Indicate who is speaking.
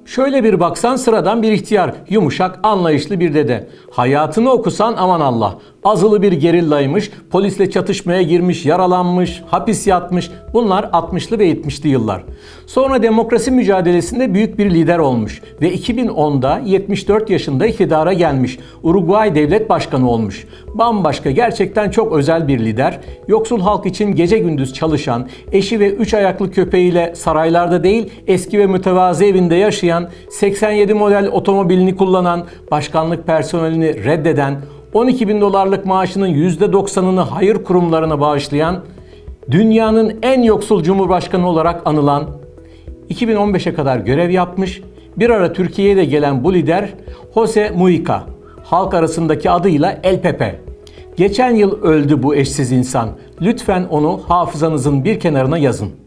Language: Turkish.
Speaker 1: Şöyle bir baksan sıradan bir ihtiyar, yumuşak, anlayışlı bir dede. Hayatını okusan aman Allah. Azılı bir gerillaymış, polisle çatışmaya girmiş, yaralanmış, hapis yatmış. Bunlar 60'lı ve 70'li yıllar. Sonra demokrasi mücadelesinde büyük bir lider olmuş ve 2010'da 74 yaşında iktidara gelmiş. Uruguay devlet başkanı olmuş. Bambaşka, gerçekten çok özel bir lider. Yoksul halk için gece gündüz çalışan, eşi ve 3 ayaklı köpeğiyle saraylarda değil eski ve mütevazi evinde yaşayan, 87 model otomobilini kullanan, başkanlık personelini reddeden, 12 bin dolarlık maaşının %90'ını hayır kurumlarına bağışlayan, dünyanın en yoksul cumhurbaşkanı olarak anılan, 2015'e kadar görev yapmış, bir ara Türkiye'ye de gelen bu lider José Mujica, halk arasındaki adıyla El Pepe. Geçen yıl öldü bu eşsiz insan. Lütfen onu hafızanızın bir kenarına yazın.